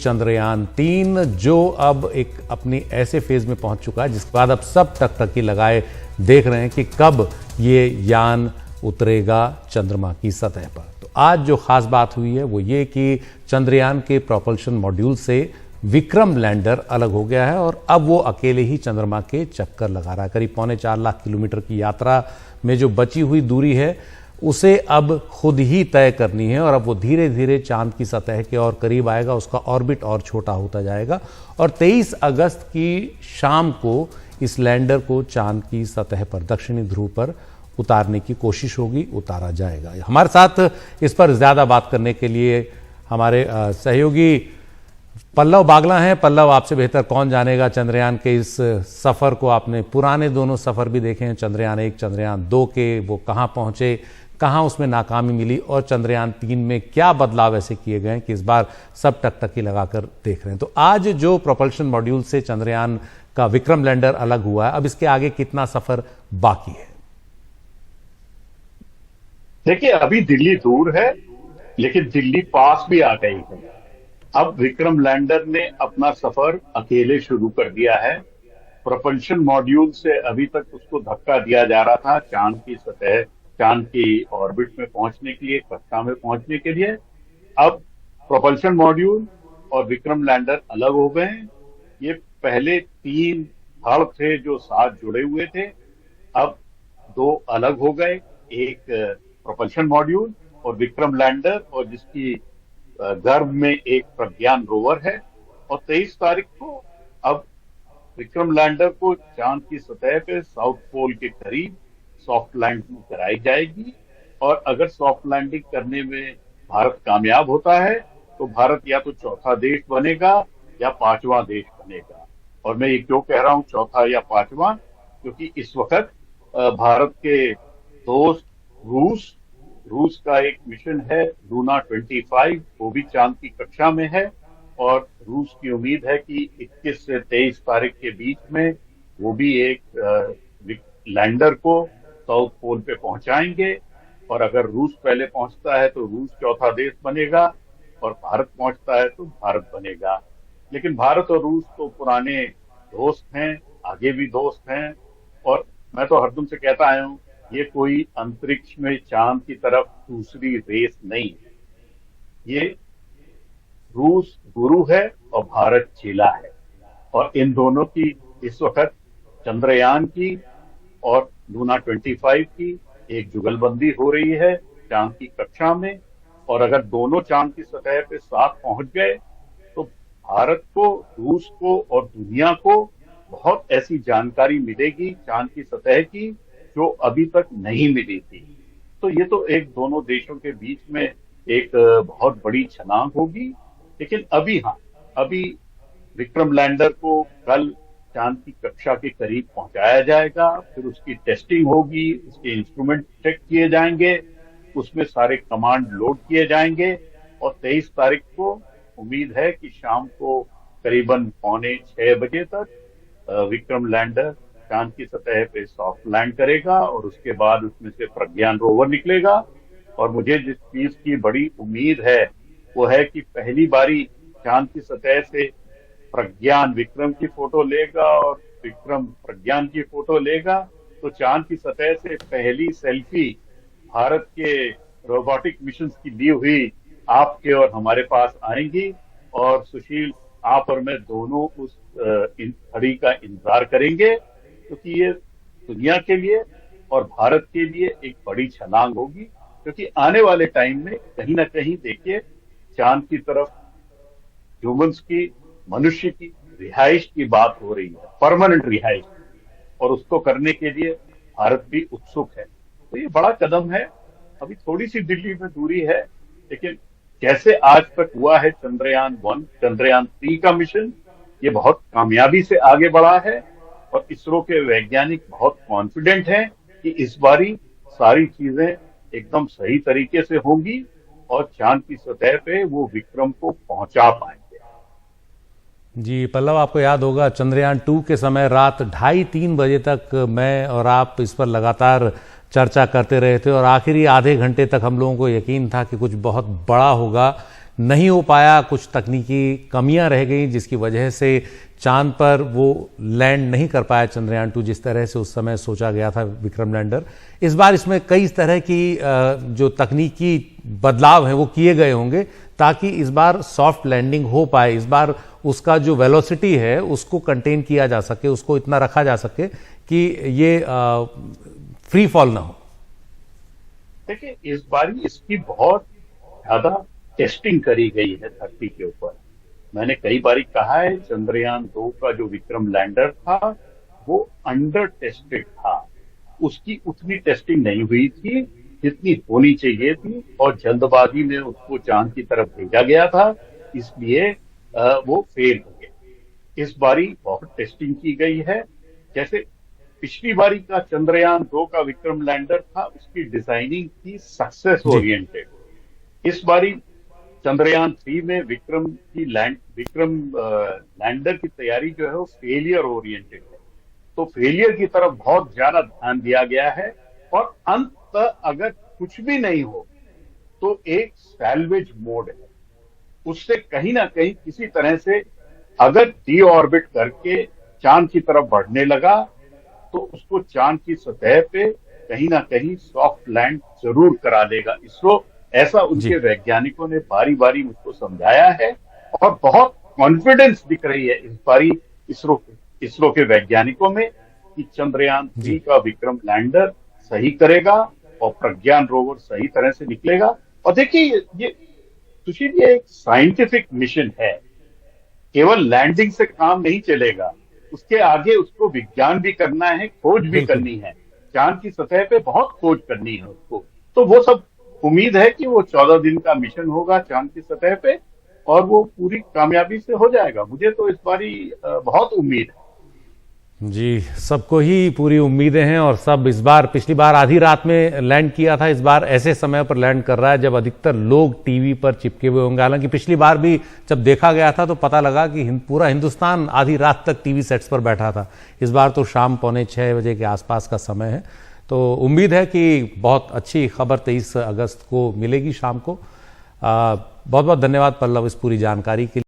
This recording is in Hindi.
चंद्रयान-3 जो अब एक अपनी ऐसे फेज में पहुंच चुका है जिसके बाद अब सब टकटकी लगाए देख रहे हैं कि कब ये यान उतरेगा चंद्रमा की सतह पर। तो आज जो खास बात हुई है वो ये कि चंद्रयान के प्रोपल्शन मॉड्यूल से विक्रम लैंडर अलग हो गया है और अब वो अकेले ही चंद्रमा के चक्कर लगा रहा है। करीब 4.25 लाख किलोमीटर की यात्रा में जो बची हुई दूरी है उसे अब खुद ही तय करनी है और अब वो धीरे धीरे चांद की सतह के और करीब आएगा, उसका ऑर्बिट और छोटा होता जाएगा और 23 अगस्त की शाम को इस लैंडर को चांद की सतह पर दक्षिणी ध्रुव पर उतारने की कोशिश होगी, उतारा जाएगा। हमारे साथ इस पर ज्यादा बात करने के लिए हमारे सहयोगी पल्लव बागला हैं। पल्लव, आपसे बेहतर कौन जानेगा चंद्रयान के इस सफर को? आपने पुराने दोनों सफर भी देखे हैं, चंद्रयान-1 चंद्रयान-2 के, वो कहां पहुंचे, कहां उसमें नाकामी मिली और चंद्रयान-3 में क्या बदलाव ऐसे किए गए कि इस बार सब टकटकी लगाकर देख रहे हैं। तो आज जो प्रोपल्शन मॉड्यूल से चंद्रयान का विक्रम लैंडर अलग हुआ है, अब इसके आगे कितना सफर बाकी है? देखिए, अभी दिल्ली दूर है लेकिन दिल्ली पास भी आ गई है। अब विक्रम लैंडर ने अपना सफर अकेले शुरू कर दिया है। प्रोपल्शन मॉड्यूल से अभी तक उसको धक्का दिया जा रहा था चांद की सतह, चांद की ऑर्बिट में पहुंचने के लिए, कक्षा में पहुंचने के लिए। अब प्रोपल्शन मॉड्यूल और विक्रम लैंडर अलग हो गए हैं। ये पहले 3 हड़ थे जो साथ जुड़े हुए थे, अब 2 अलग हो गए, एक प्रोपल्शन मॉड्यूल और विक्रम लैंडर, और जिसकी गर्भ में एक प्रज्ञान रोवर है। और 23 तारीख को अब विक्रम लैंडर को चांद की सतह पे साउथ पोल के करीब सॉफ्ट लैंडिंग कराई जाएगी और अगर सॉफ्ट लैंडिंग करने में भारत कामयाब होता है तो भारत या तो चौथा देश बनेगा या 5वां देश बनेगा। और मैं ये क्यों कह रहा हूं चौथा या 5वां, क्योंकि इस वक्त भारत के दोस्त रूस का एक मिशन है लूना 25, वो भी चांद की कक्षा में है और रूस की उम्मीद है कि 21 से 23 तारीख के बीच में वो भी एक लैंडर को साउथ पोल पे पहुंचाएंगे। और अगर रूस पहले पहुंचता है तो रूस चौथा देश बनेगा और भारत पहुंचता है तो भारत बनेगा। लेकिन भारत और रूस तो पुराने दोस्त हैं, आगे भी दोस्त हैं और मैं तो हरदम से कहता आया हूं ये कोई अंतरिक्ष में चांद की तरफ दूसरी रेस नहीं है। ये रूस गुरु है और भारत चेला है और इन दोनों की इस वक्त चंद्रयान की और लूना 25 की एक जुगलबंदी हो रही है चांद की कक्षा में। और अगर दोनों चांद की सतह पे साथ पहुंच गए तो भारत को, रूस को और दुनिया को बहुत ऐसी जानकारी मिलेगी चांद की सतह की जो अभी तक नहीं मिली थी। तो ये तो एक दोनों देशों के बीच में एक बहुत बड़ी छलांग होगी। लेकिन अभी विक्रम लैंडर को कल चांद की कक्षा के करीब पहुंचाया जाएगा, फिर उसकी टेस्टिंग होगी, उसके इंस्ट्रूमेंट चेक किए जाएंगे, उसमें सारे कमांड लोड किए जाएंगे और 23 तारीख को उम्मीद है कि शाम को करीबन 5:45 बजे तक विक्रम लैंडर चांद की सतह पे सॉफ्ट लैंड करेगा और उसके बाद उसमें से प्रज्ञान रोवर निकलेगा। और मुझे जिस चीज की बड़ी उम्मीद है वो है कि पहली बारी चांद की सतह से प्रज्ञान विक्रम की फोटो लेगा और विक्रम प्रज्ञान की फोटो लेगा तो चांद की सतह से पहली सेल्फी भारत के रोबोटिक मिशन की ली हुई आपके और हमारे पास आएंगी। और सुशील, आप और मैं दोनों उस घड़ी का इंतजार करेंगे क्योंकि ये दुनिया के लिए और भारत के लिए एक बड़ी छलांग होगी। क्योंकि आने वाले टाइम में कहीं ना कहीं देखिए चांद की तरफ ह्यूमंस की, मनुष्य की रिहाइश की बात हो रही है, परमानेंट रिहाइश, और उसको करने के लिए भारत भी उत्सुक है। तो ये बड़ा कदम है। अभी थोड़ी सी दिल्ली में दूरी है लेकिन जैसे आज तक हुआ है चंद्रयान-1 चंद्रयान-3 का मिशन, ये बहुत कामयाबी से आगे बढ़ा है और इसरो के वैज्ञानिक बहुत कॉन्फिडेंट हैं कि इस बारी सारी चीजें एकदम सही तरीके से होंगी और चांद की सतह पे वो विक्रम को पहुंचा पाएंगे। जी पल्लव, आपको याद होगा चंद्रयान-2 के समय रात 2:30-3 बजे तक मैं और आप इस पर लगातार चर्चा करते रहे थे और आखिरी आधे घंटे तक हम लोगों को यकीन था कि कुछ बहुत बड़ा होगा, नहीं हो पाया, कुछ तकनीकी कमियां रह गई जिसकी वजह से चांद पर वो लैंड नहीं कर पाया चंद्रयान 2 जिस तरह से उस समय सोचा गया था विक्रम लैंडर। इस बार इसमें कई तरह की जो तकनीकी बदलाव हैं वो किए गए होंगे ताकि इस बार सॉफ्ट लैंडिंग हो पाए। इस बार उसका जो वेलोसिटी है उसको कंटेन किया जा सके, उसको इतना रखा जा सके कि ये फ्री फॉल ना हो। देखिए, इस बार इसकी बहुत ज्यादा टेस्टिंग करी गई है धरती के ऊपर। मैंने कई बार कहा है, चंद्रयान 2 का जो विक्रम लैंडर था वो अंडर टेस्टेड था। उसकी उतनी टेस्टिंग नहीं हुई थी जितनी होनी चाहिए थी, और जल्दबाजी में उसको चांद की तरफ भेजा गया था, इसलिए वो फेल हो गया। इस बारी बहुत टेस्टिंग की गई है। जैसे पिछली बारी का चंद्रयान 2 का विक्रम लैंडर था, उसकी डिजाइनिंग थी सक्सेस ओरिएंटेड। इस बारी चंद्रयान 3 में विक्रम लैंडर की तैयारी जो है वो फेलियर ओरिएंटेड है। तो फेलियर की तरफ बहुत ज्यादा ध्यान दिया गया है, और अंत अगर कुछ भी नहीं हो तो एक सैल्वेज मोड है। उससे कहीं ना कहीं किसी तरह से अगर डी ऑर्बिट करके चांद की तरफ बढ़ने लगा तो उसको चांद की सतह पे कहीं ना कहीं सॉफ्ट लैंड जरूर करा देगा इसरो। ऐसा उनके वैज्ञानिकों ने बारी बारी मुझको समझाया है, और बहुत कॉन्फिडेंस दिख रही है इस बारी इसरो के वैज्ञानिकों में कि चंद्रयान 3 का विक्रम लैंडर सही करेगा और प्रज्ञान रोवर सही तरह से निकलेगा। और देखिए, ये सुशील, ये एक साइंटिफिक मिशन है। केवल लैंडिंग से काम नहीं चलेगा, उसके आगे उसको विज्ञान भी करना है, खोज भी करनी है। चांद की सतह पे बहुत खोज करनी है उसको। तो वो सब उम्मीद है कि वो 14 दिन का मिशन होगा चांद की सतह पे, और वो पूरी कामयाबी से हो जाएगा। मुझे तो इस बारी बहुत उम्मीद है। जी, सबको ही पूरी उम्मीदें हैं, और सब इस बार, पिछली बार आधी रात में लैंड किया था, इस बार ऐसे समय पर लैंड कर रहा है जब अधिकतर लोग टीवी पर चिपके हुए होंगे। हालांकि पिछली बार भी जब देखा गया था तो पता लगा कि पूरा हिंदुस्तान आधी रात तक टीवी सेट्स पर बैठा था। इस बार तो शाम 5:45 बजे के आसपास का समय है। तो उम्मीद है कि बहुत अच्छी खबर 23 अगस्त को मिलेगी शाम को। बहुत बहुत धन्यवाद पल्लव इस पूरी जानकारी के लिए।